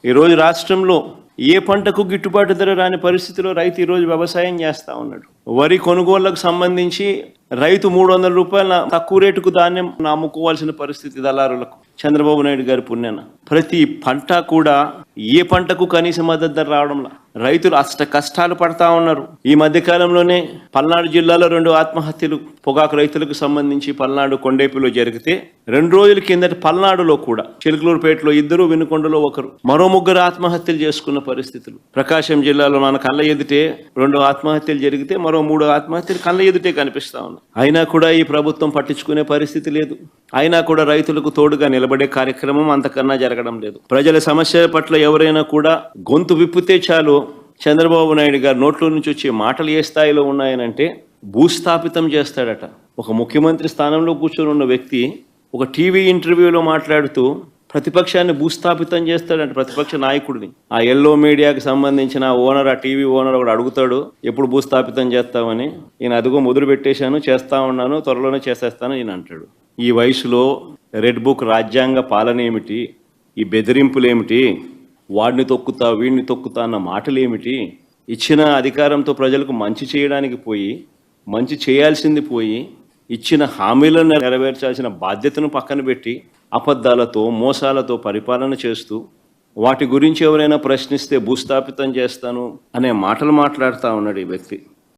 ఈరోజు రాష్ట్రంలో ఏ పంటకు గిట్టుబాటు ధర రాని పరిస్థితిలో రైతు ఈరోజు వ్యవసాయం చేస్తూ ఉన్నాడు. వరి కొనుగోళ్లకు సంబంధించి రైతు 300 రూపాయల తక్కువ రేటుకు ధాన్యం అమ్ముకోవాల్సిన పరిస్థితి దళారులకు. చంద్రబాబు నాయుడు గారి పుణ్యాన ప్రతి పంట కూడా ఏ పంటకు కనీస మద్దతు ధర రావడంలా రైతులు అష్ట కష్టాలు పడతా ఉన్నారు. ఈ మధ్య కాలంలోనే పల్నాడు జిల్లాలో 2 ఆత్మహత్యలు పొగాకు రైతులకు సంబంధించి పల్నాడు కొండేపిలో జరిగితే 2 రోజుల కిందట పల్నాడులో కూడా చిలుకలూరుపేటలో 2, వినుకొండలో 1, మరో 3 ఆత్మహత్యలు చేసుకున్న పరిస్థితులు. ప్రకాశం జిల్లాలో మన కళ్ళ ఎదుటే 2 ఆత్మహత్యలు జరిగితే మరో 3 ఆత్మహత్యలు కళ్ళ ఎదుటే కనిపిస్తా ఉన్నాయి. అయినా కూడా ఈ ప్రభుత్వం పట్టించుకునే పరిస్థితి లేదు. అయినా కూడా రైతులకు తోడుగా నిలబడే కార్యక్రమం అంతకన్నా జరగడం లేదు. ప్రజల సమస్యల పట్ల ఎవరైనా కూడా గొంతు విప్పితే చాలు చంద్రబాబు నాయుడు గారు నోట్లో నుంచి వచ్చే మాటలు ఏ స్థాయిలో ఉన్నాయనంటే భూస్థాపితం చేస్తాడట. ఒక ముఖ్యమంత్రి స్థానంలో కూర్చొని ఉన్న వ్యక్తి ఒక టీవీ ఇంటర్వ్యూలో మాట్లాడుతూ ప్రతిపక్షాన్ని భూస్థాపితం చేస్తాడంట, ప్రతిపక్ష నాయకుడిని. ఆ ఎల్లో మీడియాకి సంబంధించిన ఓనర్, ఆ టీవీ ఓనర్ ఒకడు అడుగుతాడు ఎప్పుడు భూస్థాపితం చేస్తామని. ఈయన అదిగో మొదలు పెట్టేశాను, చేస్తా ఉన్నాను, త్వరలోనే చేసేస్తాను ఈయన అంటాడు. ఈ వయసులో రెడ్ బుక్ రాజ్యాంగ పాలన ఏమిటి, ఈ బెదిరింపులేమిటి, వాడిని తొక్కుతా వీడిని తొక్కుతా అన్న మాటలేమిటి? ఇచ్చిన అధికారంతో ప్రజలకు మంచి చేయడానికి పోయి, మంచి చేయాల్సింది పోయి, ఇచ్చిన హామీలను నెరవేర్చాల్సిన బాధ్యతను పక్కన పెట్టి అబద్ధాలతో మోసాలతో పరిపాలన చేస్తూ వాటి గురించి ఎవరైనా ప్రశ్నిస్తే భూస్థాపితం చేస్తాను అనే మాటలు మాట్లాడుతూ ఉన్నాడు ఈ వ్యక్తి.